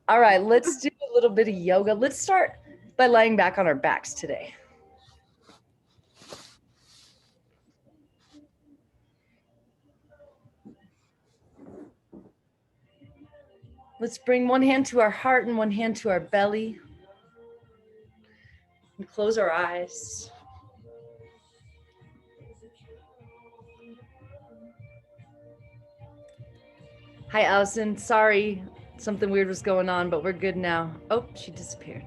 All right, let's do a little bit of yoga. Let's start by lying back on our backs today. Let's bring one hand to our heart and one hand to our belly. And close our eyes. Hi, Allison. Sorry, something weird was going on, but we're good now. Oh, she disappeared.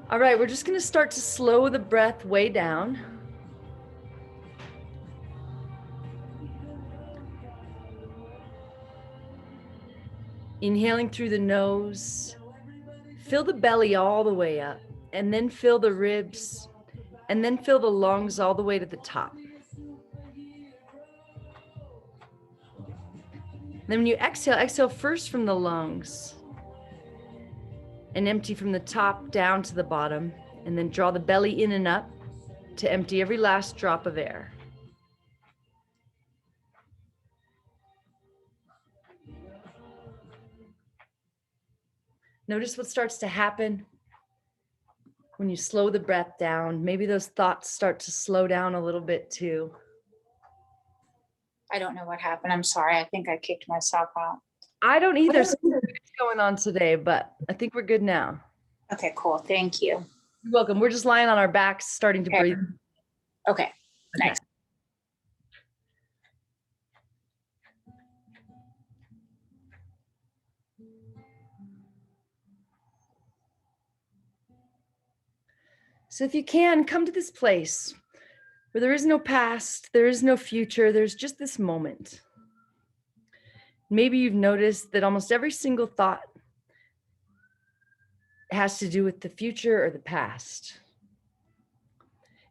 All right, we're just going to start to slow the breath way down. Inhaling through the nose. Fill the belly all the way up, and then fill the ribs, and then fill the lungs all the way to the top. Then when you exhale, exhale first from the lungs and empty from the top down to the bottom, and then draw the belly in and up to empty every last drop of air. Notice what starts to happen when you slow the breath down. Maybe those thoughts start to slow down a little bit too. I don't know what happened. I'm sorry. I think I kicked myself out. I don't either. Something's going on today, but I think we're good now. Okay, cool. Thank you. You're welcome. We're just lying on our backs, starting to breathe. Okay, nice. So if you can, come to this place where there is no past, there is no future, there's just this moment. Maybe you've noticed that almost every single thought has to do with the future or the past.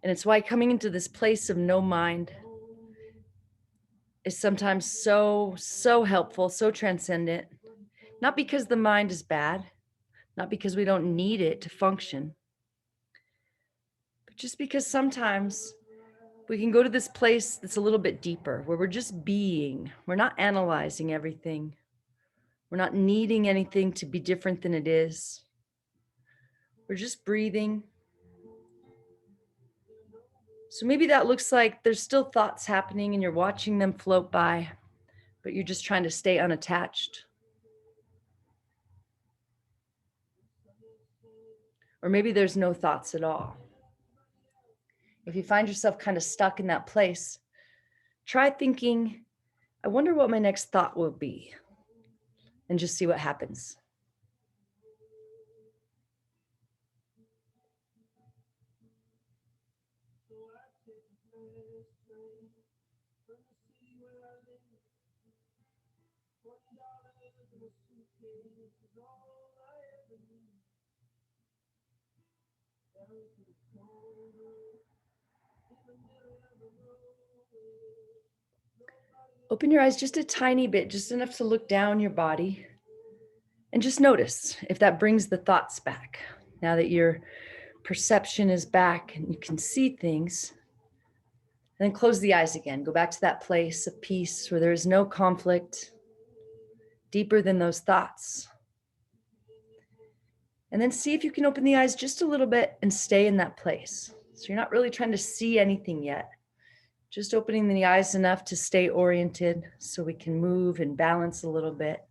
And it's why coming into this place of no mind is sometimes so helpful, so transcendent. Not because the mind is bad, not because we don't need it to function, but just because sometimes we can go to this place that's a little bit deeper, where we're just being. We're not analyzing everything. We're not needing anything to be different than it is. We're just breathing. So maybe that looks like there's still thoughts happening and you're watching them float by, but you're just trying to stay unattached. Or maybe there's no thoughts at all. If you find yourself kind of stuck in that place, try thinking, I wonder what my next thought will be, and just see what happens. Open your eyes just a tiny bit, just enough to look down your body, and just notice if that brings the thoughts back. Now that your perception is back and you can see things, and then close the eyes again. Go back to that place of peace where there is no conflict, deeper than those thoughts. And then see if you can open the eyes just a little bit and stay in that place. So you're not really trying to see anything yet. Just opening the eyes enough to stay oriented so we can move and balance a little bit.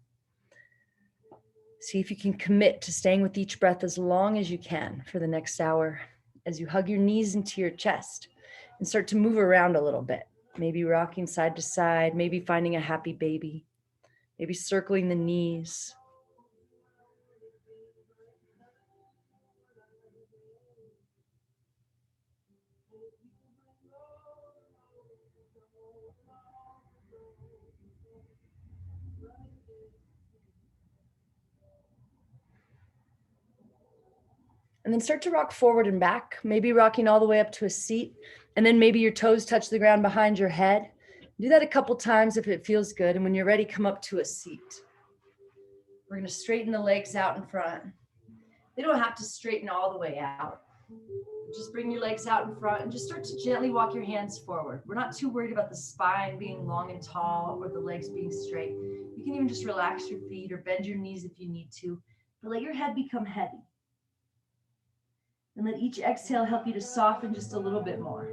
See if you can commit to staying with each breath as long as you can for the next hour, as you hug your knees into your chest and start to move around a little bit. Maybe rocking side to side, maybe finding a happy baby, maybe circling the knees. And then start to rock forward and back, maybe rocking all the way up to a seat. And then maybe your toes touch the ground behind your head. Do that a couple times if it feels good. And when you're ready, come up to a seat. We're going to straighten the legs out in front. They don't have to straighten all the way out. Just bring your legs out in front and just start to gently walk your hands forward. We're not too worried about the spine being long and tall or the legs being straight. You can even just relax your feet or bend your knees if you need to, but let your head become heavy. And let each exhale help you to soften just a little bit more.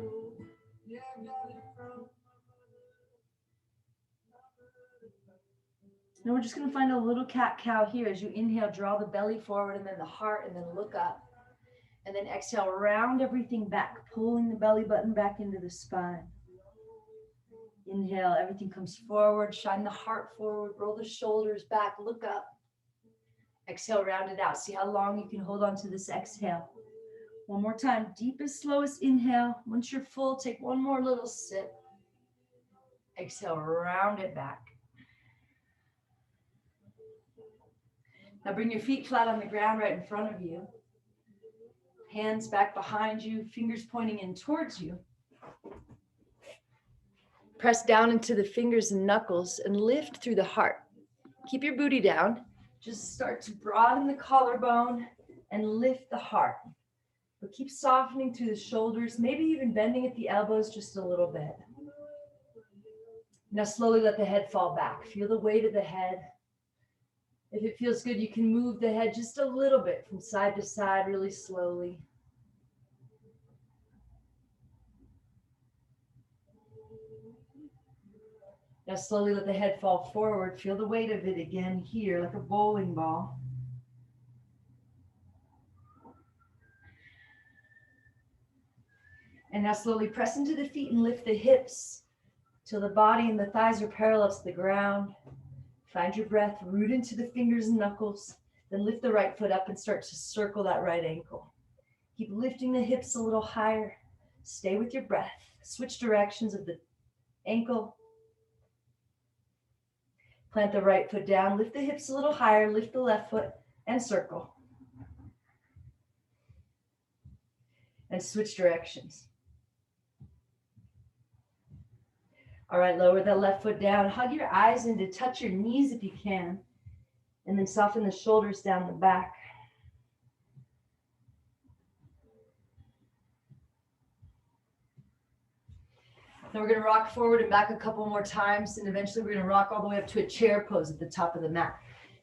Now we're just going to find a little cat-cow here. As you inhale, draw the belly forward and then the heart, and then look up. And then exhale, round everything back, pulling the belly button back into the spine. Inhale, everything comes forward, shine the heart forward, roll the shoulders back, look up. Exhale, round it out. See how long you can hold on to this exhale. One more time, deepest, slowest inhale. Once you're full, take one more little sip. Exhale, round it back. Now bring your feet flat on the ground right in front of you. Hands back behind you, fingers pointing in towards you. Press down into the fingers and knuckles and lift through the heart. Keep your booty down. Just start to broaden the collarbone and lift the heart. But keep softening through the shoulders, maybe even bending at the elbows just a little bit. Now slowly let the head fall back. Feel the weight of the head. If it feels good, you can move the head just a little bit from side to side really slowly. Now slowly let the head fall forward. Feel the weight of it again here, like a bowling ball. And now slowly press into the feet and lift the hips till the body and the thighs are parallel to the ground. Find your breath, root into the fingers and knuckles, then lift the right foot up and start to circle that right ankle. Keep lifting the hips a little higher. Stay with your breath. Switch directions of the ankle. Plant the right foot down, lift the hips a little higher, lift the left foot and circle. And switch directions. All right, lower that left foot down. Hug your eyes in to touch your knees if you can. And then soften the shoulders down the back. Then we're going to rock forward and back a couple more times. And eventually we're going to rock all the way up to a chair pose at the top of the mat.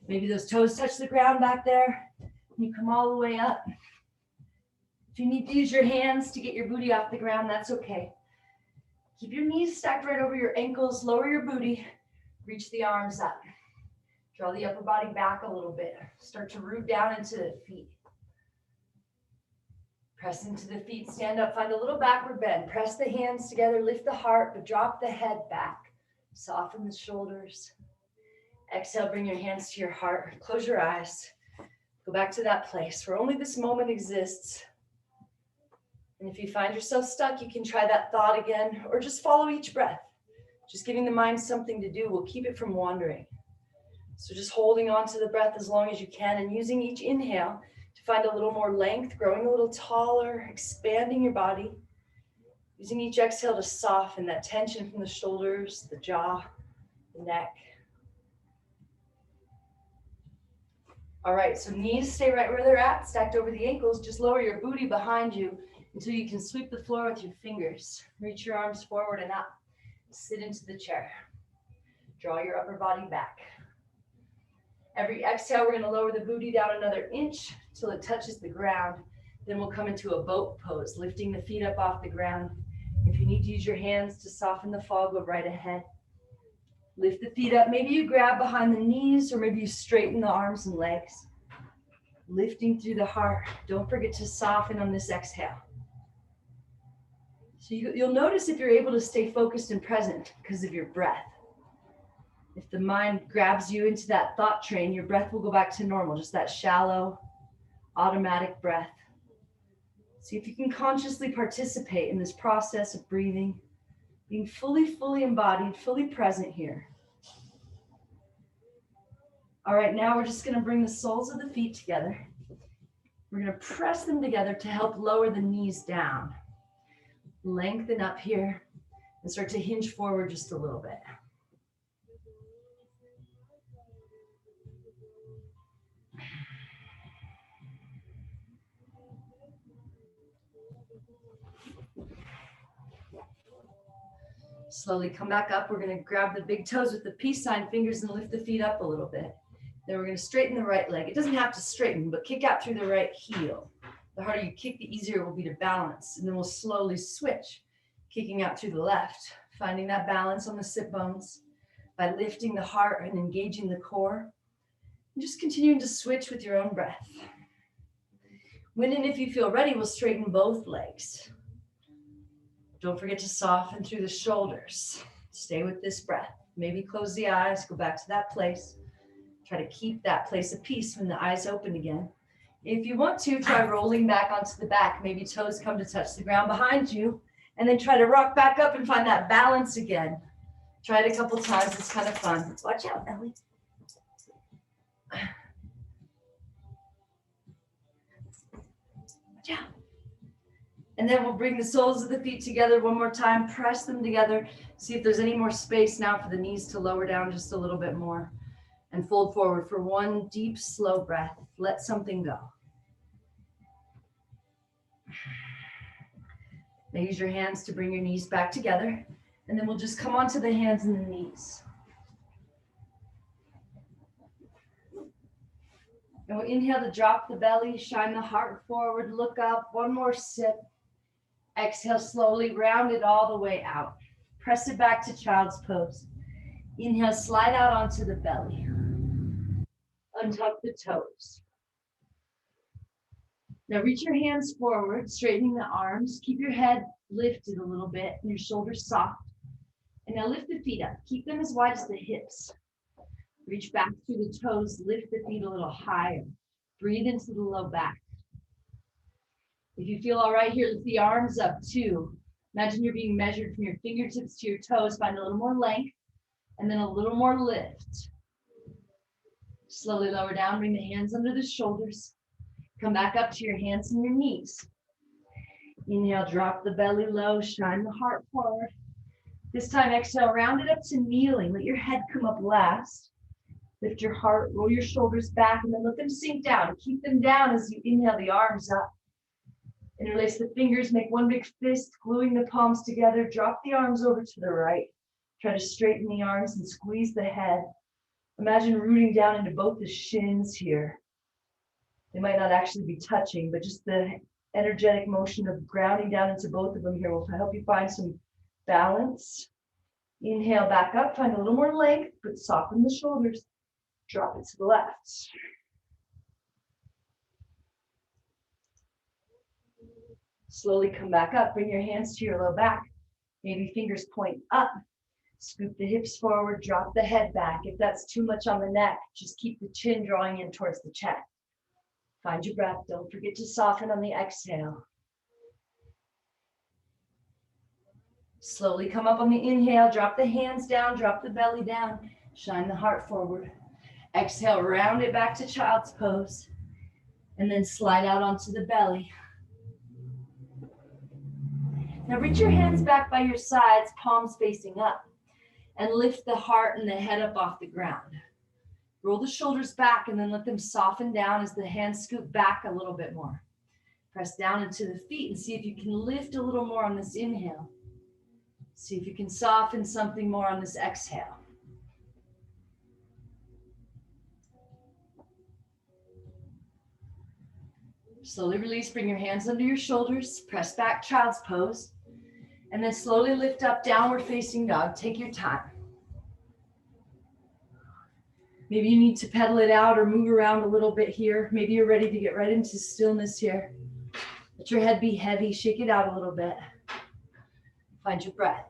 Maybe those toes touch the ground back there. And you come all the way up. If you need to use your hands to get your booty off the ground, that's okay. Keep your knees stacked right over your ankles, lower your booty, reach the arms up. Draw the upper body back a little bit. Start to root down into the feet. Press into the feet, stand up, find a little backward bend. Press the hands together, lift the heart, but drop the head back. Soften the shoulders. Exhale, bring your hands to your heart. Close your eyes. Go back to that place where only this moment exists. And if you find yourself stuck, you can try that thought again, or just follow each breath. Just giving the mind something to do will keep it from wandering. So just holding on to the breath as long as you can and using each inhale to find a little more length, growing a little taller, expanding your body. Using each exhale to soften that tension from the shoulders, the jaw, the neck. All right, so knees stay right where they're at, stacked over the ankles. Just lower your booty behind you until you can sweep the floor with your fingers. Reach your arms forward and up. Sit into the chair. Draw your upper body back. Every exhale, we're going to lower the booty down another inch till it touches the ground. Then we'll come into a boat pose, lifting the feet up off the ground. If you need to use your hands to soften the fall, go right ahead. Lift the feet up. Maybe you grab behind the knees, or maybe you straighten the arms and legs. Lifting through the heart. Don't forget to soften on this exhale. So you'll notice if you're able to stay focused and present because of your breath. If the mind grabs you into that thought train, your breath will go back to normal, just that shallow, automatic breath. See if you can consciously participate in this process of breathing, being fully embodied, fully present here. All right, now we're just going to bring the soles of the feet together. We're going to press them together to help lower the knees down. Lengthen up here and start to hinge forward just a little bit. Slowly come back up. We're going to grab the big toes with the peace sign fingers and lift the feet up a little bit. Then we're going to straighten the right leg. It doesn't have to straighten, but kick out through the right heel. The harder you kick, the easier it will be to balance. And then we'll slowly switch, kicking out through the left, finding that balance on the sit bones by lifting the heart and engaging the core. And just continuing to switch with your own breath. When and if you feel ready, we'll straighten both legs. Don't forget to soften through the shoulders. Stay with this breath. Maybe close the eyes, go back to that place. Try to keep that place of peace when the eyes open again. If you want to, try rolling back onto the back. Maybe toes come to touch the ground behind you. And then try to rock back up and find that balance again. Try it a couple times. It's kind of fun. Watch out, Ellie. Watch out. And then we'll bring the soles of the feet together one more time. Press them together. See if there's any more space now for the knees to lower down just a little bit more. And fold forward for one deep, slow breath. Let something go. Now use your hands to bring your knees back together. And then we'll just come onto the hands and the knees. And we'll inhale to drop the belly, shine the heart forward, look up. One more sip. Exhale slowly, round it all the way out. Press it back to child's pose. Inhale, slide out onto the belly. Untuck the toes. Now reach your hands forward, straightening the arms. Keep your head lifted a little bit and your shoulders soft. And now lift the feet up. Keep them as wide as the hips. Reach back through the toes, lift the feet a little higher. Breathe into the low back. If you feel all right here, lift the arms up too. Imagine you're being measured from your fingertips to your toes. Find a little more length and then a little more lift. Slowly lower down, bring the hands under the shoulders. Come back up to your hands and your knees. Inhale, drop the belly low, shine the heart forward. This time, exhale, round it up to kneeling. Let your head come up last. Lift your heart, roll your shoulders back, and then let them sink down. Keep them down as you inhale the arms up. Interlace the fingers, make one big fist, gluing the palms together. Drop the arms over to the right. Try to straighten the arms and squeeze the head. Imagine rooting down into both the shins here. They might not actually be touching, but just the energetic motion of grounding down into both of them here will help you find some balance. Inhale back up, find a little more length, but soften the shoulders. Drop it to the left. Slowly come back up, bring your hands to your low back. Maybe fingers point up. Scoop the hips forward, drop the head back. If that's too much on the neck, just keep the chin drawing in towards the chest. Find your breath. Don't forget to soften on the exhale. Slowly come up on the inhale. Drop the hands down. Drop the belly down. Shine the heart forward. Exhale, round it back to child's pose. And then slide out onto the belly. Now reach your hands back by your sides, palms facing up. And lift the heart and the head up off the ground. Roll the shoulders back and then let them soften down as the hands scoop back a little bit more. Press down into the feet and see if you can lift a little more on this inhale. See if you can soften something more on this exhale. Slowly release, bring your hands under your shoulders, press back, child's pose, and then slowly lift up, downward facing dog. Take your time. Maybe you need to pedal it out or move around a little bit here. Maybe you're ready to get right into stillness here. Let your head be heavy, shake it out a little bit. Find your breath.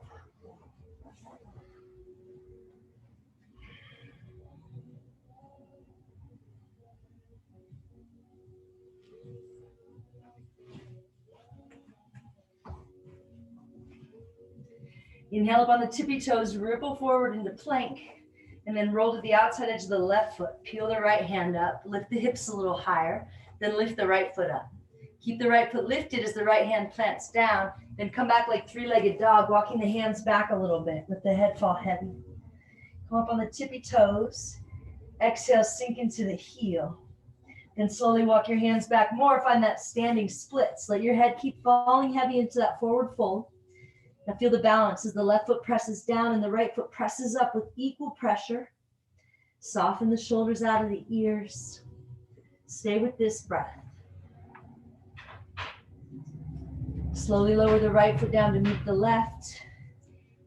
Inhale up on the tippy toes, ripple forward into plank, and then roll to the outside edge of the left foot. Peel the right hand up, lift the hips a little higher, then lift the right foot up. Keep the right foot lifted as the right hand plants down, then come back like three-legged dog, walking the hands back a little bit. Let the head fall heavy. Come up on the tippy toes. Exhale, sink into the heel. Then slowly walk your hands back more. Find that standing splits. Let your head keep falling heavy into that forward fold. Now feel the balance as the left foot presses down and the right foot presses up with equal pressure. Soften the shoulders out of the ears. Stay with this breath. Slowly lower the right foot down to meet the left.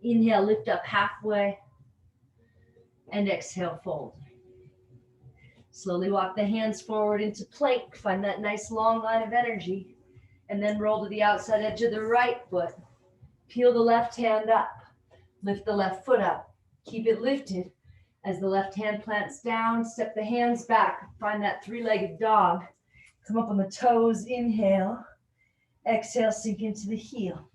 Inhale, lift up halfway. And exhale, fold. Slowly walk the hands forward into plank. Find that nice long line of energy. And then roll to the outside edge of the right foot. Peel the left hand up. Lift the left foot up. Keep it lifted. As the left hand plants down, step the hands back. Find that three-legged dog. Come up on the toes. Inhale. Exhale, sink into the heel.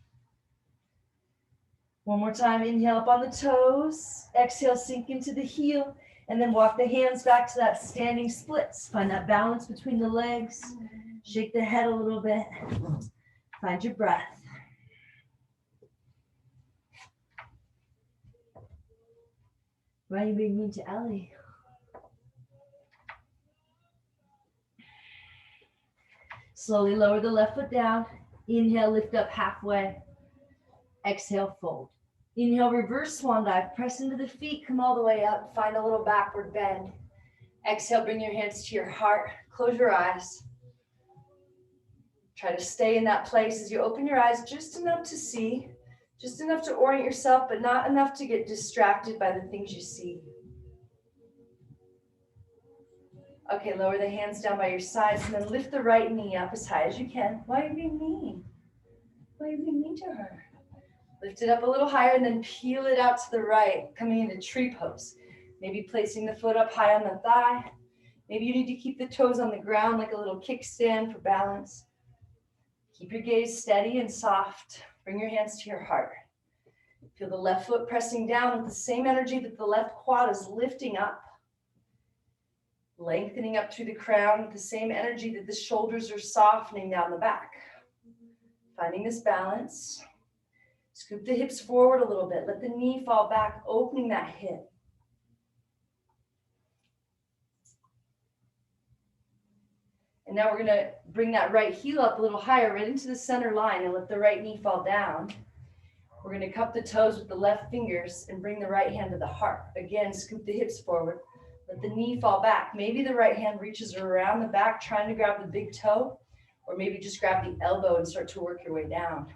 One more time. Inhale up on the toes. Exhale, sink into the heel. And then walk the hands back to that standing splits. Find that balance between the legs. Shake the head a little bit. Find your breath. Why are you being mean to Ellie? Slowly lower the left foot down. Inhale, lift up halfway. Exhale, fold. Inhale, reverse swan dive. Press into the feet, come all the way up. Find a little backward bend. Exhale, bring your hands to your heart. Close your eyes. Try to stay in that place as you open your eyes just enough to see, just enough to orient yourself, but not enough to get distracted by the things you see. Okay, lower the hands down by your sides and then lift the right knee up as high as you can. Why are you being mean? Why are you being mean to her? Lift it up a little higher and then peel it out to the right, coming into tree pose. Maybe placing the foot up high on the thigh. Maybe you need to keep the toes on the ground like a little kickstand for balance. Keep your gaze steady and soft. Bring your hands to your heart. Feel the left foot pressing down with the same energy that the left quad is lifting up. Lengthening up through the crown with the same energy that the shoulders are softening down the back. Finding this balance. Scoop the hips forward a little bit. Let the knee fall back, opening that hip. And now we're going to bring that right heel up a little higher, right into the center line, and let the right knee fall down. We're going to cup the toes with the left fingers and bring the right hand to the heart. Again, scoop the hips forward. Let the knee fall back. Maybe the right hand reaches around the back, trying to grab the big toe, or maybe just grab the elbow and start to work your way down.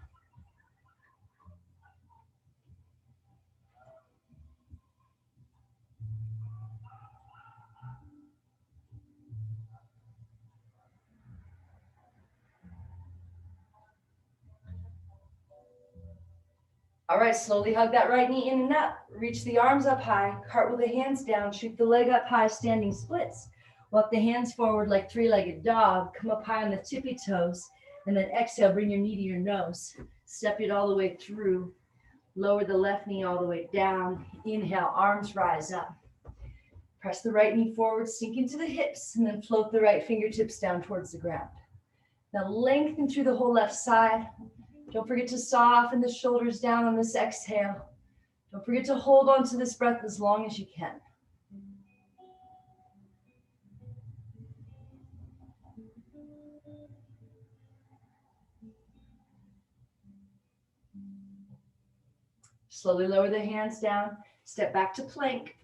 All right, slowly hug that right knee in and up. Reach the arms up high, cartwheel the hands down, shoot the leg up high, standing splits. Walk the hands forward like three-legged dog. Come up high on the tippy toes, and then exhale, bring your knee to your nose. Step it all the way through. Lower the left knee all the way down. Inhale, arms rise up. Press the right knee forward, sink into the hips, and then float the right fingertips down towards the ground. Now lengthen through the whole left side. Don't forget to soften the shoulders down on this exhale. Don't forget to hold on to this breath as long as you can. Slowly lower the hands down, step back to plank,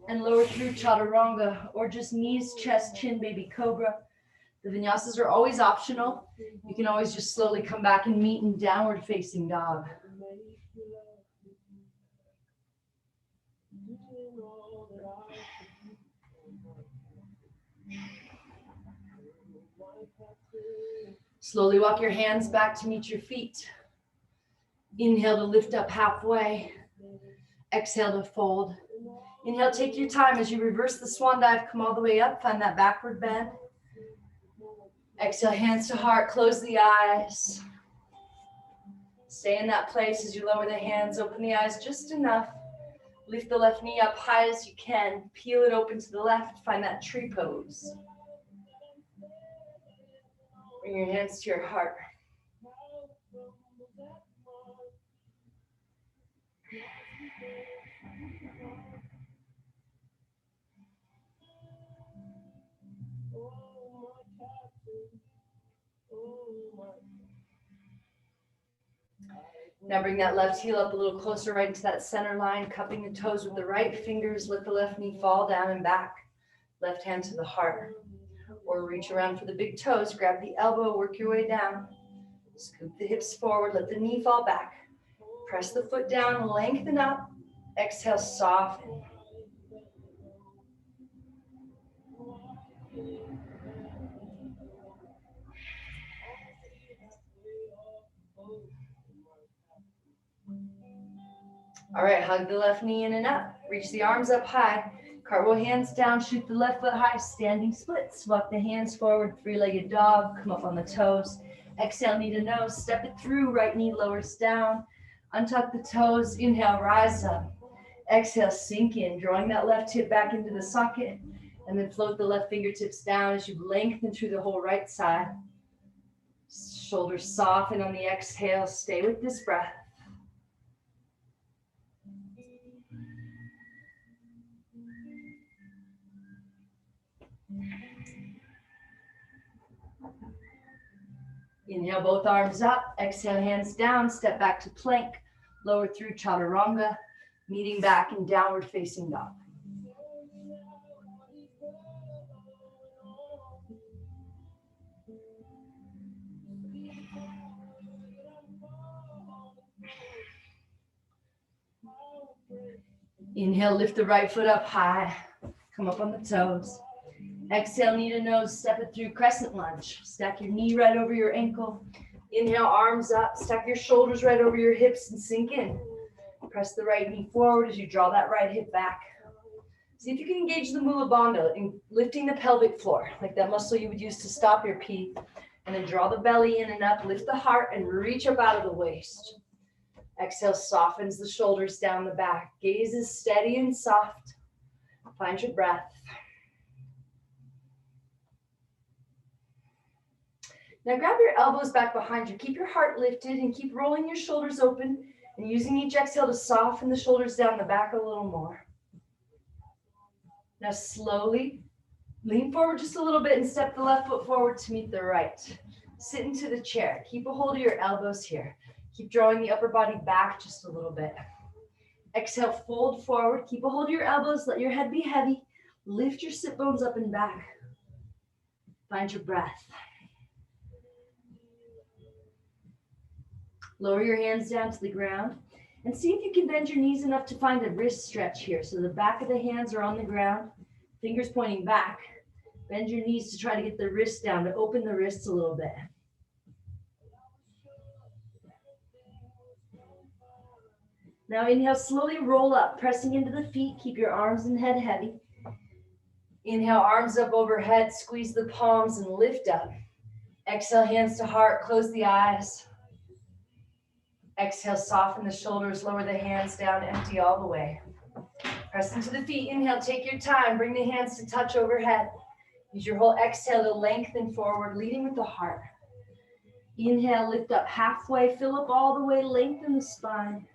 and lower through Chaturanga, or just knees, chest, chin, baby cobra. The vinyasas are always optional. You can always just slowly come back and meet in downward facing dog. Slowly walk your hands back to meet your feet. Inhale to lift up halfway. Exhale to fold. Inhale, take your time as you reverse the swan dive. Come all the way up, find that backward bend. Exhale, hands to heart, close the eyes. Stay in that place as you lower the hands, open the eyes just enough. Lift the left knee up high as you can. Peel it open to the left, find that tree pose. Bring your hands to your heart. Now bring that left heel up a little closer, right into that center line, cupping the toes with the right fingers. Let the left knee fall down and back. Left hand to the heart. Or reach around for the big toes. Grab the elbow, work your way down. Scoop the hips forward, let the knee fall back. Press the foot down, lengthen up. Exhale, soften. All right, hug the left knee in and up. Reach the arms up high. Cartwheel hands down, shoot the left foot high, standing splits. Walk the hands forward, three-legged dog, come up on the toes. Exhale, knee to nose, step it through, right knee lowers down. Untuck the toes, inhale, rise up. Exhale, sink in, drawing that left hip back into the socket, and then float the left fingertips down as you lengthen through the whole right side. Shoulders soften on the exhale, stay with this breath. Inhale, both arms up. Exhale, hands down. Step back to plank. Lower through Chaturanga. Meeting back in downward facing dog. Inhale, lift the right foot up high. Come up on the toes. Exhale, knee to nose, step it through Crescent Lunge. Stack your knee right over your ankle. Inhale, arms up, stack your shoulders right over your hips and sink in. Press the right knee forward as you draw that right hip back. See if you can engage the Mula Bandha in lifting the pelvic floor, like that muscle you would use to stop your pee. And then draw the belly in and up, lift the heart and reach up out of the waist. Exhale, softens the shoulders down the back. Gaze is steady and soft. Find your breath. Now grab your elbows back behind you. Keep your heart lifted and keep rolling your shoulders open and using each exhale to soften the shoulders down the back a little more. Now slowly lean forward just a little bit and step the left foot forward to meet the right. Sit into the chair. Keep a hold of your elbows here. Keep drawing the upper body back just a little bit. Exhale, fold forward. Keep a hold of your elbows. Let your head be heavy. Lift your sit bones up and back. Find your breath. Lower your hands down to the ground and see if you can bend your knees enough to find a wrist stretch here. So the back of the hands are on the ground, fingers pointing back. Bend your knees to try to get the wrists down, to open the wrists a little bit. Now inhale, slowly roll up, pressing into the feet. Keep your arms and head heavy. Inhale, arms up overhead, squeeze the palms and lift up. Exhale, hands to heart, close the eyes. Exhale, soften the shoulders, lower the hands down, empty all the way. Press into the feet, inhale, take your time, bring the hands to touch overhead. Use your whole exhale to lengthen forward, leading with the heart. Inhale, lift up halfway, fill up all the way, lengthen the spine.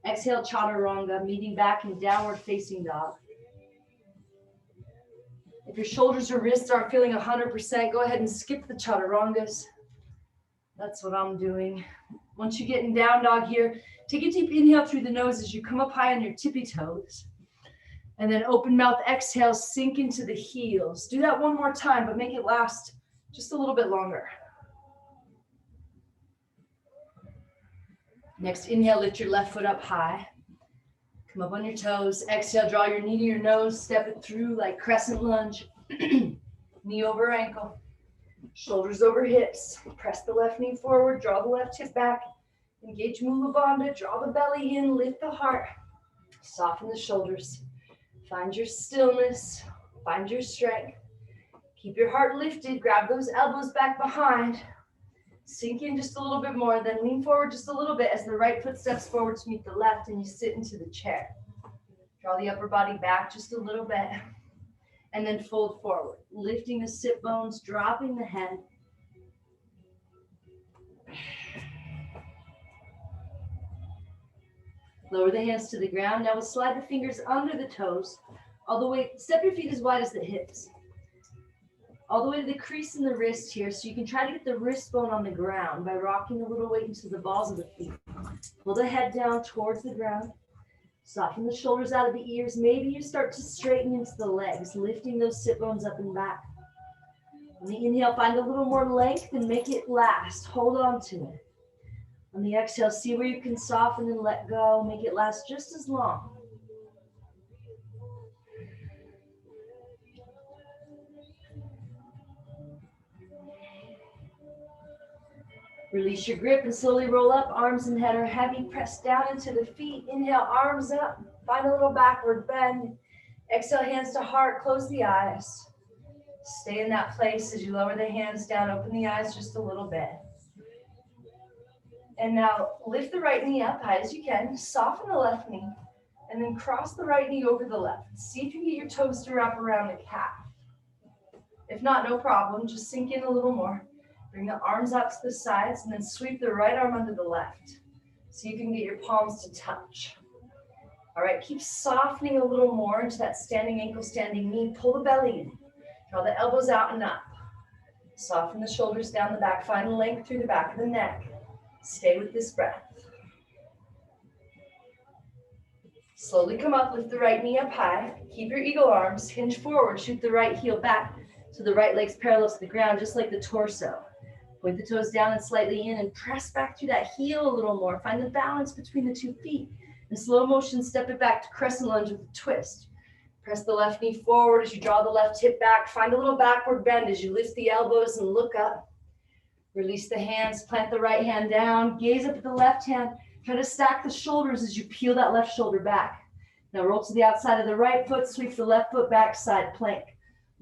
Exhale, Chaturanga, meeting back in downward facing dog. If your shoulders or wrists aren't feeling 100%, go ahead and skip the Chaturangas. That's what I'm doing. Once you get in down dog here, take a deep inhale through the nose as you come up high on your tippy toes. And then open mouth exhale, sink into the heels. Do that one more time, but make it last just a little bit longer. Next, inhale, lift your left foot up high. Come up on your toes. Exhale, draw your knee to your nose. Step it through like Crescent Lunge. Knee over ankle. Shoulders over hips. Press the left knee forward. Draw the left hip back. Engage Mula Bandha. Draw the belly in. Lift the heart. Soften the shoulders. Find your stillness. Find your strength. Keep your heart lifted. Grab those elbows back behind. Sink in just a little bit more. Then lean forward just a little bit as the right foot steps forward to meet the left and you sit into the chair. Draw the upper body back just a little bit. And then fold forward, lifting the sit bones, dropping the head. Lower the hands to the ground. Now we'll slide the fingers under the toes, all the way, step your feet as wide as the hips. All the way to the crease in the wrist here, so you can try to get the wrist bone on the ground by rocking a little weight into the balls of the feet. Pull the head down towards the ground. Soften the shoulders out of the ears. Maybe you start to straighten into the legs, lifting those sit bones up and back. On the inhale, find a little more length and make it last. Hold on to it. On the exhale, see where you can soften and let go. Make it last just as long. Release your grip and slowly roll up. Arms and head are heavy. Press down into the feet. Inhale, arms up. Find a little backward bend. Exhale, hands to heart. Close the eyes. Stay in that place as you lower the hands down. Open the eyes just a little bit. And now lift the right knee up high as you can. Soften the left knee. And then cross the right knee over the left. See if you can get your toes to wrap around the calf. If not, no problem. Just sink in a little more. Bring the arms out to the sides and then sweep the right arm under the left so you can get your palms to touch. All right, keep softening a little more into that standing ankle, standing knee. Pull the belly in. Draw the elbows out and up. Soften the shoulders down the back. Find length through the back of the neck. Stay with this breath. Slowly come up, lift the right knee up high. Keep your eagle arms, hinge forward, shoot the right heel back so the right leg's parallel to the ground, just like the torso. Point the toes down and slightly in and press back through that heel a little more. Find the balance between the 2 feet. In slow motion, step it back to crescent lunge with a twist. Press the left knee forward as you draw the left hip back. Find a little backward bend as you lift the elbows and look up. Release the hands, plant the right hand down. Gaze up at the left hand. Try to stack the shoulders as you peel that left shoulder back. Now roll to the outside of the right foot, sweep the left foot back, side plank.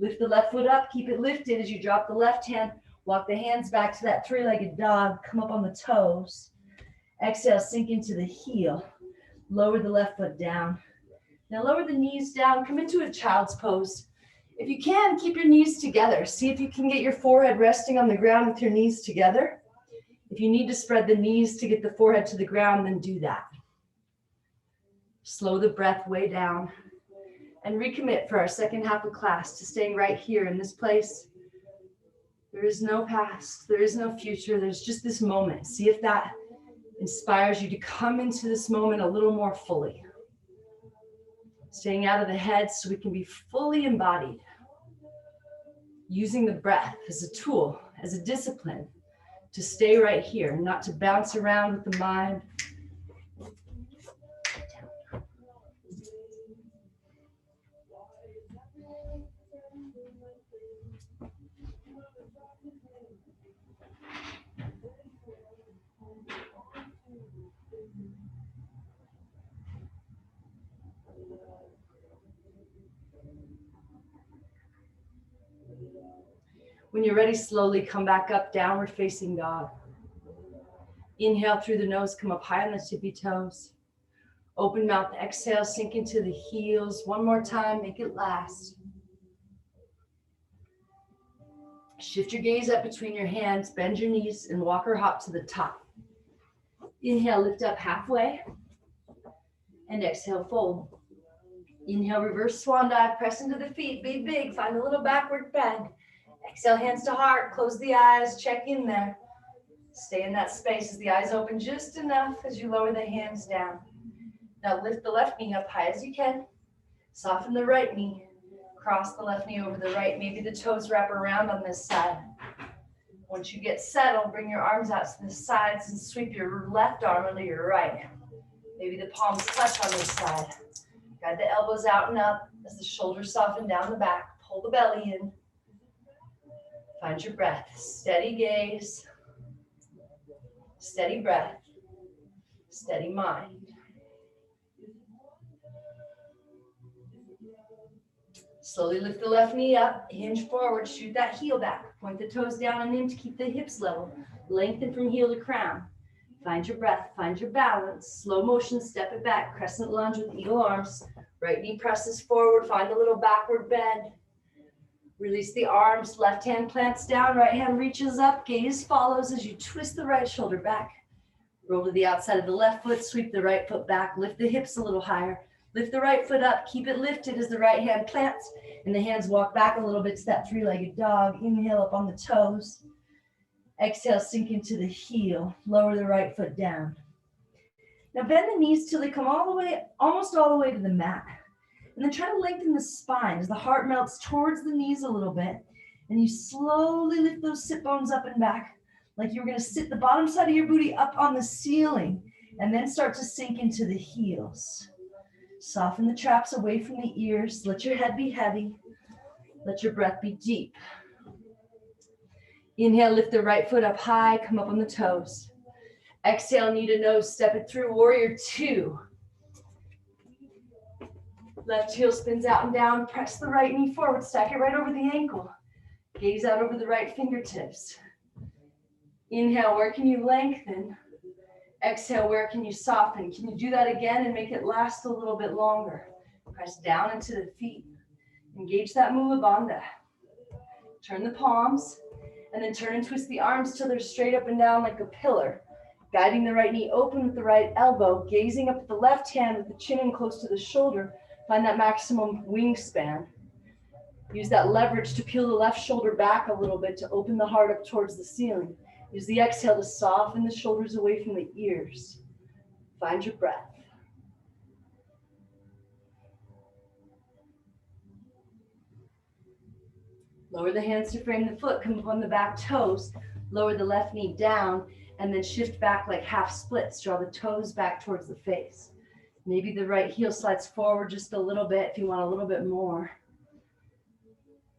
Lift the left foot up, keep it lifted as you drop the left hand. Walk the hands back to that three-legged dog. Come up on the toes. Exhale, sink into the heel. Lower the left foot down. Now lower the knees down. Come into a child's pose. If you can, keep your knees together. See if you can get your forehead resting on the ground with your knees together. If you need to spread the knees to get the forehead to the ground, then do that. Slow the breath way down and recommit for our second half of class to staying right here in this place. There is no past, there is no future, there's just this moment. See if that inspires you to come into this moment a little more fully. Staying out of the head so we can be fully embodied. Using the breath as a tool, as a discipline to stay right here, not to bounce around with the mind. When you're ready, slowly come back up, downward facing dog. Inhale through the nose, come up high on the tippy toes. Open mouth, exhale, sink into the heels. One more time, make it last. Shift your gaze up between your hands, bend your knees, and walk or hop to the top. Inhale, lift up halfway. And exhale, fold. Inhale, reverse swan dive, press into the feet, be big, find a little backward bend. Exhale, hands to heart, close the eyes, check in there. Stay in that space as the eyes open just enough as you lower the hands down. Now lift the left knee up high as you can. Soften the right knee. Cross the left knee over the right. Maybe the toes wrap around on this side. Once you get settled, bring your arms out to the sides and sweep your left arm under your right. Maybe the palms touch on this side. Guide the elbows out and up as the shoulders soften down the back. Pull the belly in. Find your breath. Steady gaze. Steady breath. Steady mind. Slowly lift the left knee up, hinge forward, shoot that heel back. Point the toes down and in to keep the hips level. Lengthen from heel to crown. Find your breath, find your balance. Slow motion, step it back. Crescent lunge with eagle arms. Right knee presses forward, find a little backward bend. Release the arms, left hand plants down, right hand reaches up, gaze follows as you twist the right shoulder back. Roll to the outside of the left foot, sweep the right foot back, lift the hips a little higher. Lift the right foot up, keep it lifted as the right hand plants, and the hands walk back a little bit to that three-legged dog. Inhale up on the toes. Exhale, sink into the heel, lower the right foot down. Now bend the knees till they come all the way, almost all the way to the mat. And then try to lengthen the spine as the heart melts towards the knees a little bit. And you slowly lift those sit bones up and back, like you're going to sit the bottom side of your booty up on the ceiling, and then start to sink into the heels. Soften the traps away from the ears. Let your head be heavy. Let your breath be deep. Inhale, lift the right foot up high, come up on the toes. Exhale, knee to nose, step it through, warrior two. Left heel spins out and down, press the right knee forward, stack it right over the ankle. Gaze out over the right fingertips. Inhale, where can you lengthen? Exhale, where can you soften? Can you do that again and make it last a little bit longer? Press down into the feet. Engage that Mula Bandha. Turn the palms, and then turn and twist the arms till they're straight up and down like a pillar. Guiding the right knee open with the right elbow, gazing up at the left hand with the chin in close to the shoulder. Find that maximum wingspan. Use that leverage to peel the left shoulder back a little bit to open the heart up towards the ceiling. Use the exhale to soften the shoulders away from the ears. Find your breath. Lower the hands to frame the foot, come up on the back toes, lower the left knee down, and then shift back like half splits. Draw the toes back towards the face. Maybe the right heel slides forward just a little bit if you want a little bit more.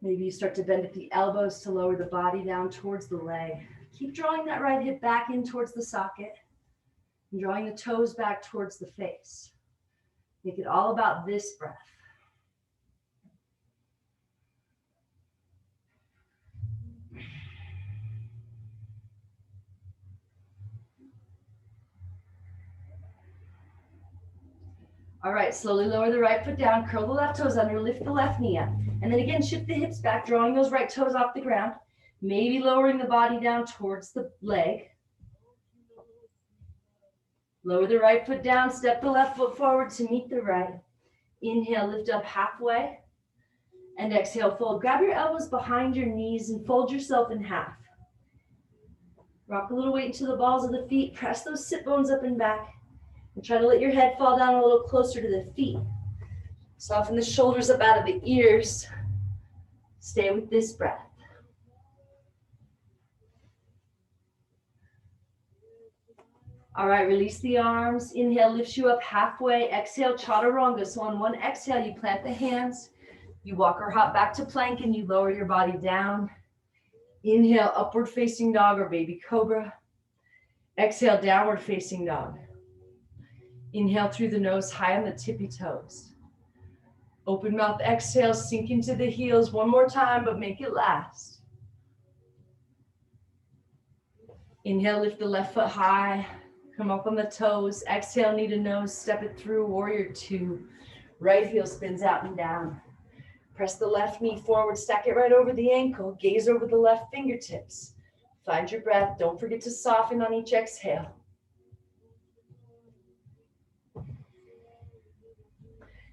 Maybe you start to bend at the elbows to lower the body down towards the leg. Keep drawing that right hip back in towards the socket and drawing the toes back towards the face. Make it all about this breath. All right, slowly lower the right foot down, curl the left toes under, lift the left knee up. And then again, shift the hips back, drawing those right toes off the ground. Maybe lowering the body down towards the leg. Lower the right foot down, step the left foot forward to meet the right. Inhale, lift up halfway. And exhale, fold. Grab your elbows behind your knees and fold yourself in half. Rock a little weight into the balls of the feet. Press those sit bones up and back. And try to let your head fall down a little closer to the feet. Soften the shoulders up out of the ears. Stay with this breath. All right, release the arms. Inhale, lifts you up halfway. Exhale, Chaturanga. So on one exhale, you plant the hands. You walk or hop back to plank and you lower your body down. Inhale, upward facing dog or baby cobra. Exhale, downward facing dog. Inhale through the nose, high on the tippy toes. Open mouth, exhale, sink into the heels one more time, but make it last. Inhale, lift the left foot high. Come up on the toes. Exhale, knee to nose, step it through, warrior two. Right heel spins out and down. Press the left knee forward, stack it right over the ankle, gaze over the left fingertips. Find your breath. Don't forget to soften on each exhale.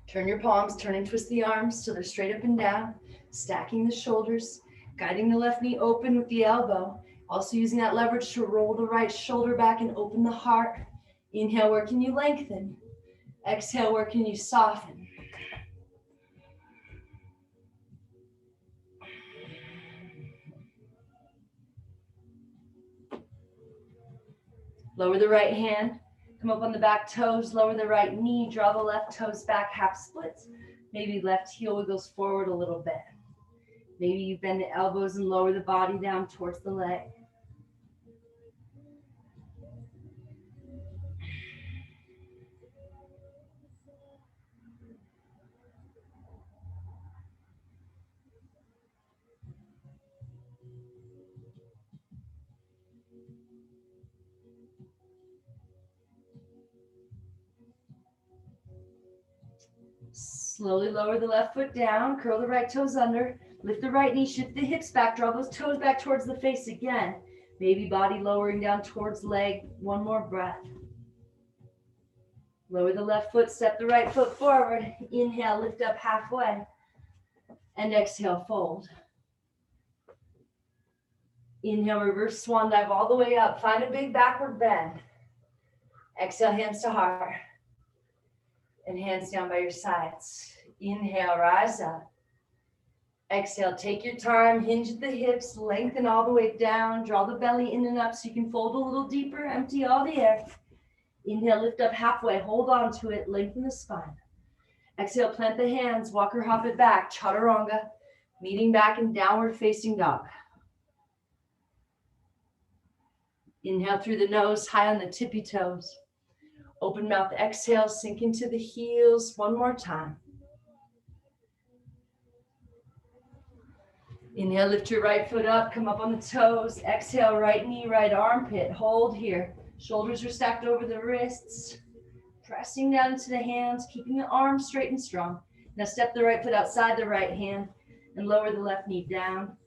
Turn your palms, turn and twist the arms so they're straight up and down, stacking the shoulders, guiding the left knee open with the elbow. Also using that leverage to roll the right shoulder back and open the heart. Inhale, where can you lengthen? Exhale, where can you soften? Lower the right hand, come up on the back toes, lower the right knee, draw the left toes back, half splits. Maybe left heel wiggles forward a little bit. Maybe you bend the elbows and lower the body down towards the leg. Slowly lower the left foot down, curl the right toes under, lift the right knee, shift the hips back, draw those toes back towards the face again. Maybe body lowering down towards leg, one more breath. Lower the left foot, step the right foot forward. Inhale, lift up halfway. And exhale, fold. Inhale, reverse swan dive all the way up. Find a big backward bend. Exhale, hands to heart. And hands down by your sides. Inhale, rise up. Exhale, take your time, hinge at the hips, lengthen all the way down, draw the belly in and up so you can fold a little deeper, empty all the air. Inhale, lift up halfway, hold on to it, lengthen the spine. Exhale, plant the hands, walk or hop it back, Chaturanga, meeting back in downward facing dog. Inhale through the nose, high on the tippy toes. Open mouth, exhale, sink into the heels one more time. Inhale, lift your right foot up, come up on the toes. Exhale, right knee, right armpit. Hold here. Shoulders are stacked over the wrists. Pressing down into the hands, keeping the arms straight and strong. Now step the right foot outside the right hand and lower the left knee down.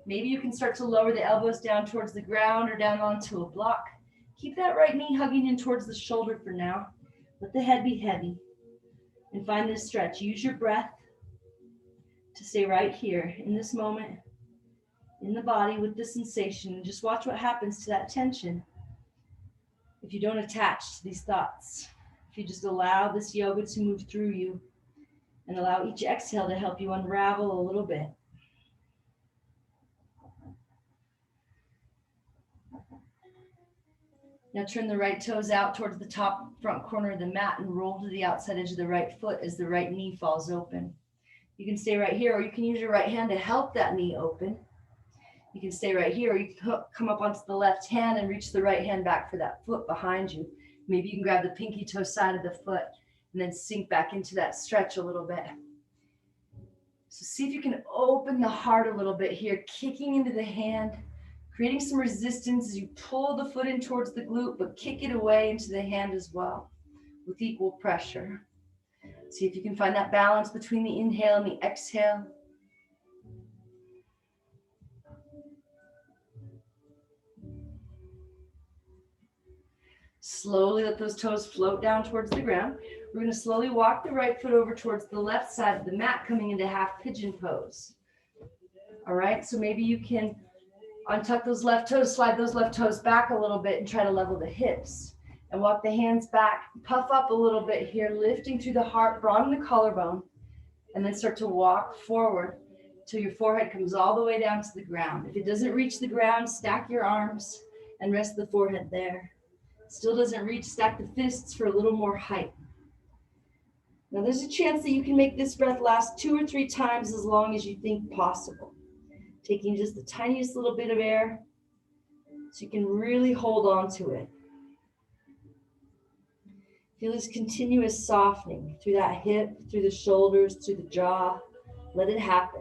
Maybe you can start to lower the elbows down towards the ground or down onto a block. Keep that right knee hugging in towards the shoulder for now. Let the head be heavy. And find this stretch. Use your breath to stay right here in this moment, in the body with the sensation. And just watch what happens to that tension if you don't attach to these thoughts. If you just allow this yoga to move through you and allow each exhale to help you unravel a little bit. Now turn the right toes out towards the top front corner of the mat and roll to the outside edge of the right foot as the right knee falls open. You can stay right here, or you can use your right hand to help that knee open. You can stay right here, or you can come up onto the left hand and reach the right hand back for that foot behind you. Maybe you can grab the pinky toe side of the foot and then sink back into that stretch a little bit. So see if you can open the heart a little bit here, kicking into the hand, creating some resistance as you pull the foot in towards the glute, but kick it away into the hand as well with equal pressure. See if you can find that balance between the inhale and the exhale. Slowly let those toes float down towards the ground. We're going to slowly walk the right foot over towards the left side of the mat, coming into half pigeon pose. All right, so maybe you can untuck those left toes, slide those left toes back a little bit and try to level the hips. And walk the hands back, puff up a little bit here, lifting through the heart, broaden the collarbone, and then start to walk forward till your forehead comes all the way down to the ground. If it doesn't reach the ground, stack your arms and rest the forehead there. Still doesn't reach, stack the fists for a little more height. Now there's a chance that you can make this breath last 2 or 3 times as long as you think possible. Taking just the tiniest little bit of air so you can really hold on to it. Feel this continuous softening through that hip, through the shoulders, through the jaw. Let it happen.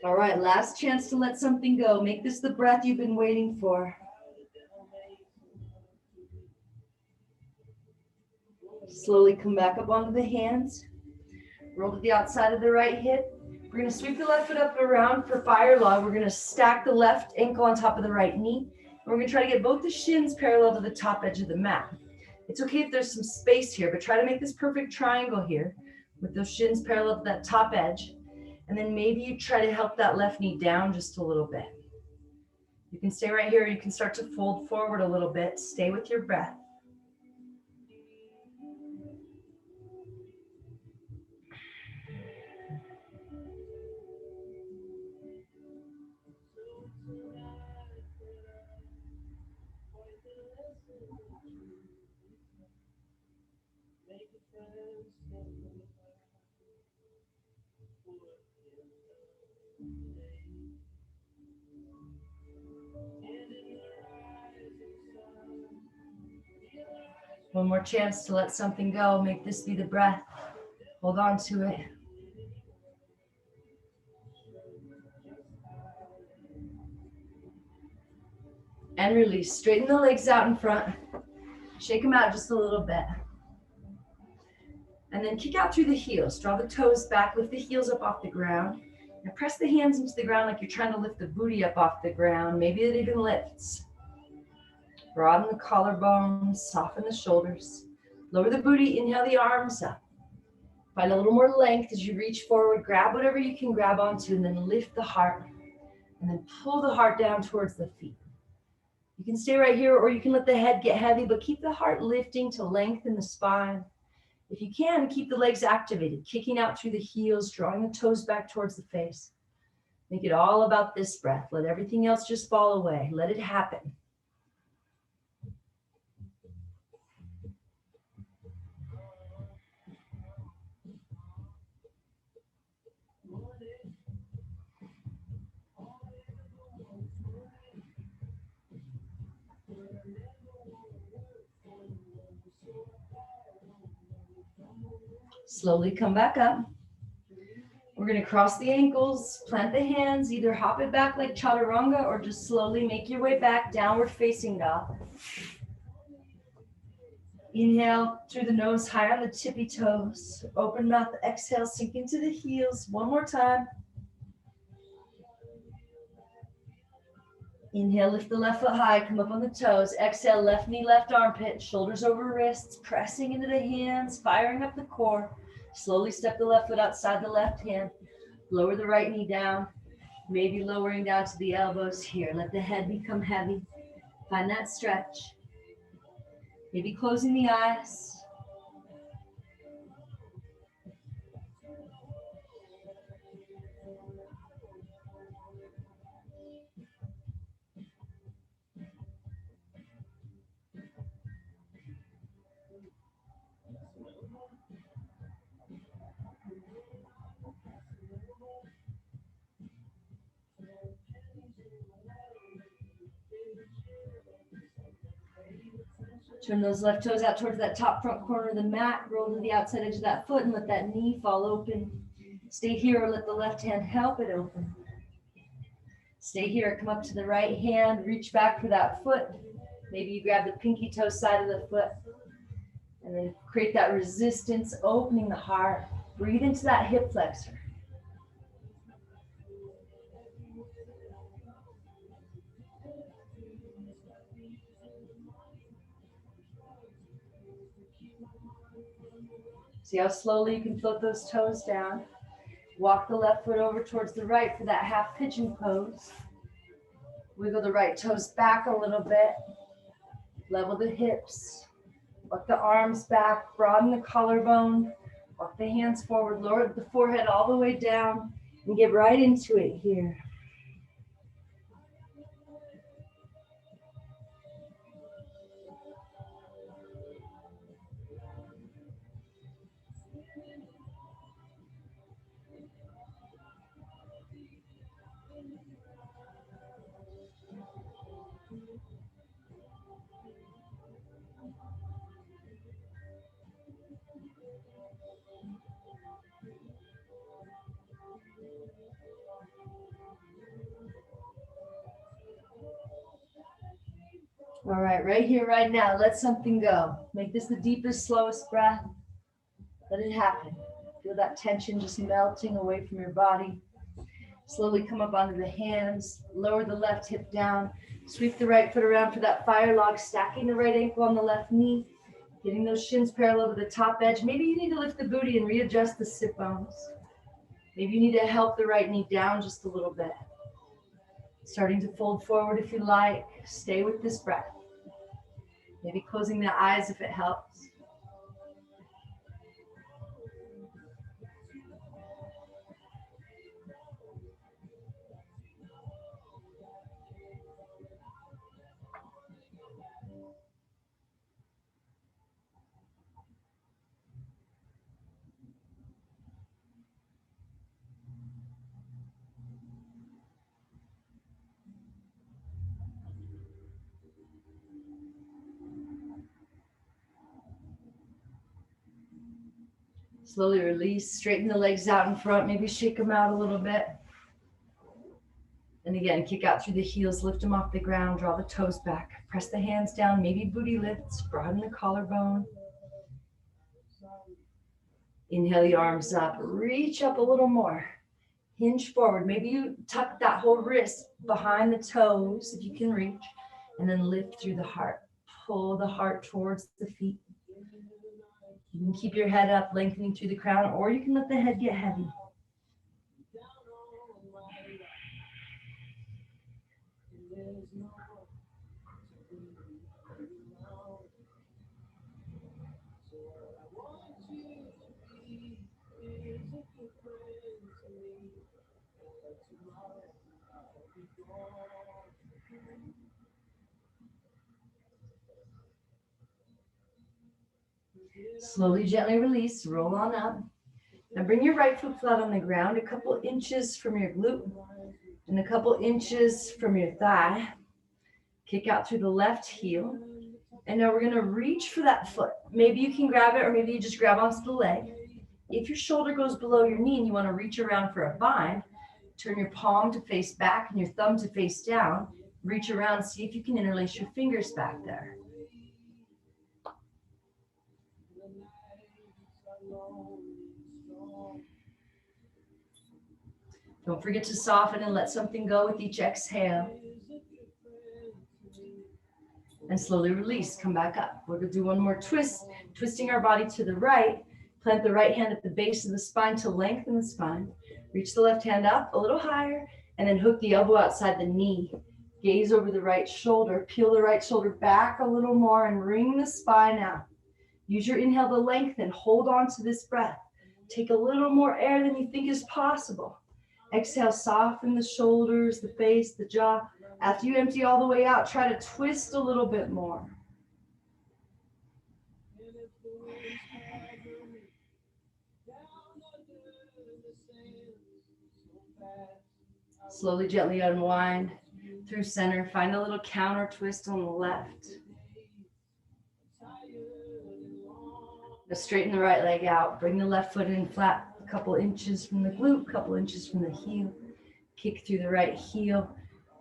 All right, last chance to let something go. Make this the breath you've been waiting for. Slowly come back up onto the hands. Roll to the outside of the right hip. We're going to sweep the left foot up and around for fire log. We're going to stack the left ankle on top of the right knee. And we're going to try to get both the shins parallel to the top edge of the mat. It's okay if there's some space here, but try to make this perfect triangle here with those shins parallel to that top edge. And then maybe you try to help that left knee down just a little bit. You can stay right here. You can start to fold forward a little bit. Stay with your breath. One more chance to let something go. Make this be the breath. Hold on to it. And release. Straighten the legs out in front. Shake them out just a little bit. And then kick out through the heels. Draw the toes back. Lift the heels up off the ground. Now press the hands into the ground like you're trying to lift the booty up off the ground. Maybe it even lifts. Broaden the collarbones, soften the shoulders. Lower the booty, inhale the arms up. Find a little more length as you reach forward. Grab whatever you can grab onto and then lift the heart. And then pull the heart down towards the feet. You can stay right here or you can let the head get heavy, but keep the heart lifting to lengthen the spine. If you can, keep the legs activated, kicking out through the heels, drawing the toes back towards the face. Make it all about this breath. Let everything else just fall away. Let it happen. Slowly come back up. We're going to cross the ankles, plant the hands, either hop it back like Chaturanga or just slowly make your way back, downward facing dog. Inhale through the nose, high on the tippy toes. Open mouth, exhale, sink into the heels. One more time. Inhale, lift the left foot high, come up on the toes. Exhale, left knee, left armpit, shoulders over wrists, pressing into the hands, firing up the core. Slowly step the left foot outside the left hand. Lower the right knee down, maybe lowering down to the elbows here. Let the head become heavy. Find that stretch. Maybe closing the eyes. Turn those left toes out towards that top front corner of the mat. Roll to the outside edge of that foot and let that knee fall open. Stay here or let the left hand help it open. Stay here, come up to the right hand, reach back for that foot. Maybe you grab the pinky toe side of the foot and then create that resistance, opening the heart. Breathe into that hip flexor. See how slowly you can float those toes down. Walk the left foot over towards the right for that half pigeon pose. Wiggle the right toes back a little bit. Level the hips. Walk the arms back. Broaden the collarbone. Walk the hands forward. Lower the forehead all the way down. And get right into it here. All right here, right now, let something go. Make this the deepest, slowest breath. Let it happen. Feel that tension just melting away from your body. Slowly come up onto the hands, lower the left hip down, sweep the right foot around for that fire log, stacking the right ankle on the left knee, getting those shins parallel to the top edge. Maybe you need to lift the booty and readjust the sit bones. Maybe you need to help the right knee down just a little bit. Starting to fold forward if you like. Stay with this breath. Maybe closing the eyes if it helps. Slowly release, straighten the legs out in front, maybe shake them out a little bit. And again, kick out through the heels, lift them off the ground, draw the toes back, press the hands down, maybe booty lifts, broaden the collarbone. Inhale the arms up, reach up a little more. Hinge forward, maybe you tuck that whole wrist behind the toes if you can reach. and then lift through the heart. Pull the heart towards the feet. You can keep your head up, lengthening through the crown, or you can let the head get heavy. Slowly, gently release, roll on up. Now bring your right foot flat on the ground, a couple inches from your glute and a couple inches from your thigh. Kick out through the left heel. And now we're gonna reach for that foot. Maybe you can grab it, or maybe you just grab onto the leg. If your shoulder goes below your knee and you wanna reach around for a bind, turn your palm to face back and your thumb to face down. Reach around, see if you can interlace your fingers back there. Don't forget to soften and let something go with each exhale. And slowly release, come back up. We're gonna do one more twist, twisting our body to the right. Plant the right hand at the base of the spine to lengthen the spine. Reach the left hand up a little higher, and then hook the elbow outside the knee. Gaze over the right shoulder, peel the right shoulder back a little more and wring the spine out. Use your inhale to lengthen, hold on to this breath. Take a little more air than you think is possible. Exhale, soften the shoulders, the face, the jaw. After you empty all the way out, try to twist a little bit more. Slowly, gently unwind through center. Find a little counter twist on the left. Now straighten the right leg out. Bring the left foot in flat, a couple inches from the glute, a couple inches from the heel. Kick through the right heel.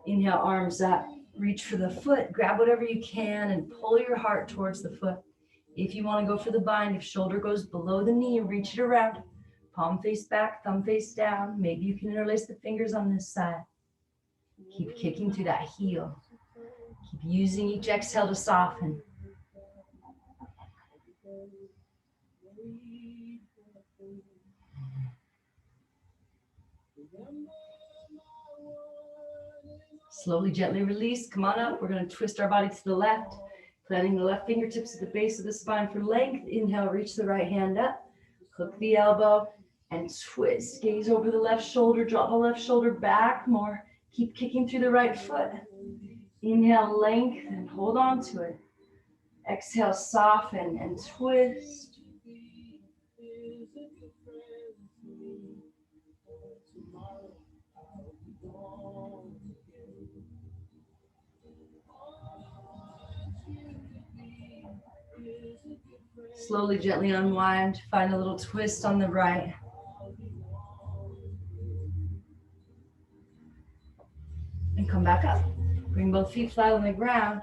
Inhale, arms up. Reach for the foot. Grab whatever you can and pull your heart towards the foot. If you want to go for the bind, if shoulder goes below the knee, reach it around. Palm face back, thumb face down. Maybe you can interlace the fingers on this side. Keep kicking through that heel. Keep using each exhale to soften. Slowly, gently release. Come on up. We're going to twist our body to the left, planting the left fingertips at the base of the spine for length. Inhale, reach the right hand up. Hook the elbow and twist. Gaze over the left shoulder. Draw the left shoulder back more. Keep kicking through the right foot. Inhale, lengthen. Hold on to it. Exhale, soften and twist. Slowly, gently unwind. Find a little twist on the right. And come back up. Bring both feet flat on the ground.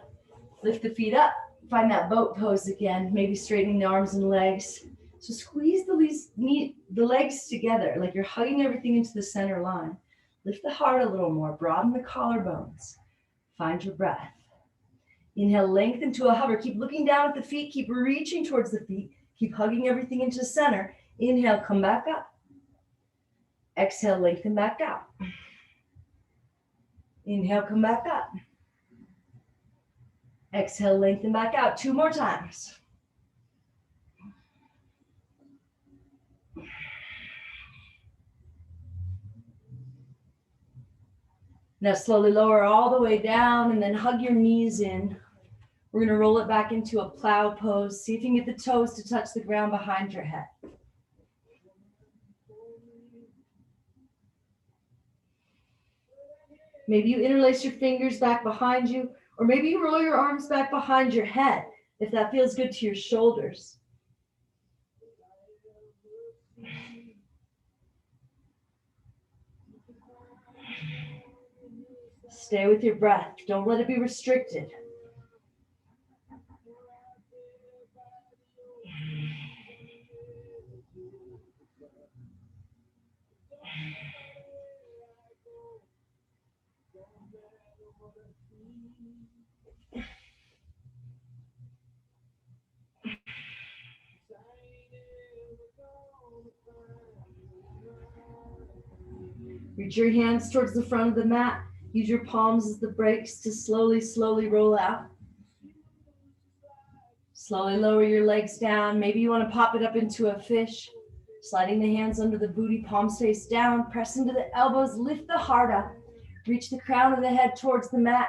Lift the feet up. Find that boat pose again. Maybe straightening the arms and legs. So squeeze the legs together like you're hugging everything into the center line. Lift the heart a little more. Broaden the collarbones. Find your breath. Inhale, lengthen to a hover. Keep looking down at the feet. Keep reaching towards the feet. Keep hugging everything into center. Inhale, come back up. Exhale, lengthen back out. Inhale, come back up. Exhale, lengthen back out. 2 more times. Now slowly lower all the way down and then hug your knees in. We're going to roll it back into a plow pose. See if you can get the toes to touch the ground behind your head. Maybe you interlace your fingers back behind you, or maybe you roll your arms back behind your head if that feels good to your shoulders. Stay with your breath. Don't let it be restricted. Reach your hands towards the front of the mat. Use your palms as the brakes to slowly, slowly roll out. Slowly lower your legs down. Maybe you want to pop it up into a fish. Sliding the hands under the booty, palms face down. Press into the elbows, lift the heart up. Reach the crown of the head towards the mat.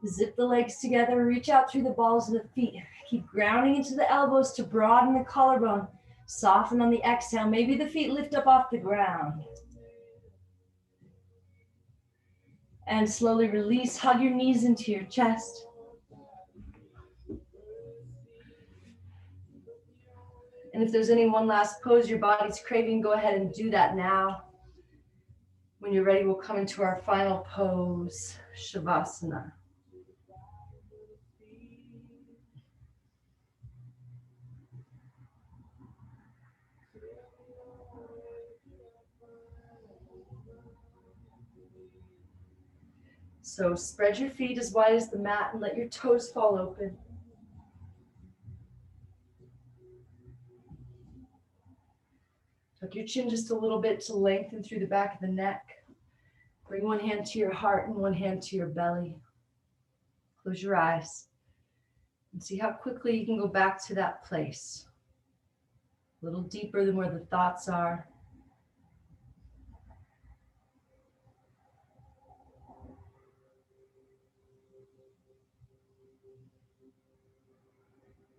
Zip the legs together, reach out through the balls of the feet. Keep grounding into the elbows to broaden the collarbone. Soften on the exhale. Maybe the feet lift up off the ground. And slowly release, hug your knees into your chest. And if there's any one last pose your body's craving, go ahead and do that now. When you're ready, we'll come into our final pose, Savasana. So spread your feet as wide as the mat and let your toes fall open. Tuck your chin just a little bit to lengthen through the back of the neck. Bring one hand to your heart and one hand to your belly. Close your eyes and see how quickly you can go back to that place. A little deeper than where the thoughts are.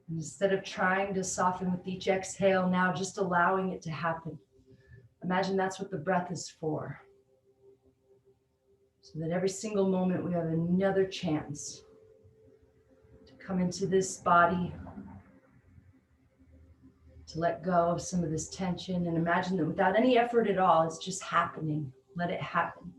Instead of trying to soften with each exhale, now just allowing it to happen. Imagine that's what the breath is for. So that every single moment we have another chance to come into this body, to let go of some of this tension, and imagine that without any effort at all, it's just happening. Let it happen.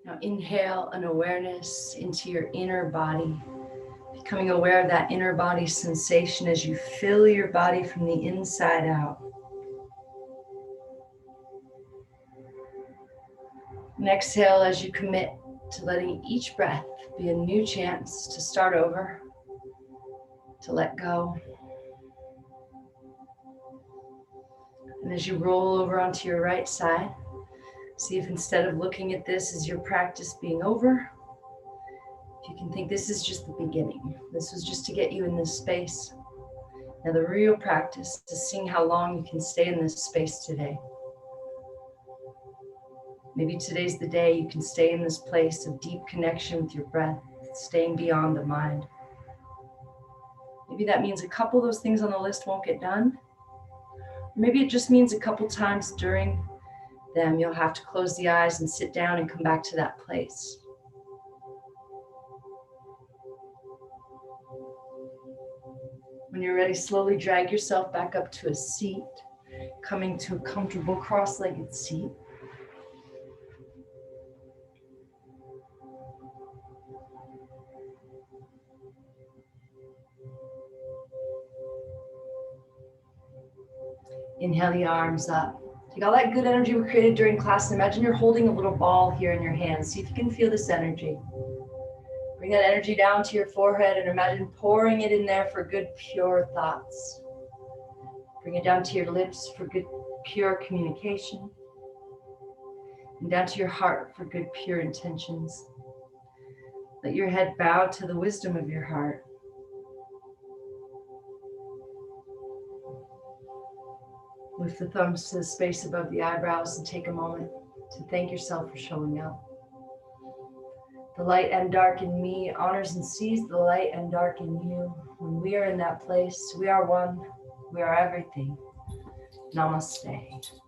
Now inhale an awareness into your inner body, becoming aware of that inner body sensation as you fill your body from the inside out. And exhale as you commit to letting each breath be a new chance to start over, to let go. And as you roll over onto your right side, see if instead of looking at this as your practice being over, if You can think this is just the beginning. This was just to get you in this space. Now the real practice is seeing how long you can stay in this space today. Maybe today's the day you can stay in this place of deep connection with your breath, staying beyond the mind. Maybe that means a couple of those things on the list won't get done. Maybe it just means a couple times during them you'll have to close the eyes and sit down and come back to that place. When you're ready, slowly drag yourself back up to a seat, coming to a comfortable cross-legged seat. Inhale the arms up. Take all that good energy we created during class. Imagine you're holding a little ball here in your hands. See if you can feel this energy. Bring that energy down to your forehead and imagine pouring it in there for good, pure thoughts. Bring it down to your lips for good, pure communication. And down to your heart for good, pure intentions. Let your head bow to the wisdom of your heart. Lift the thumbs to the space above the eyebrows and take a moment to thank yourself for showing up. The light and dark in me honors and sees the light and dark in you. When we are in that place, we are one, we are everything. Namaste.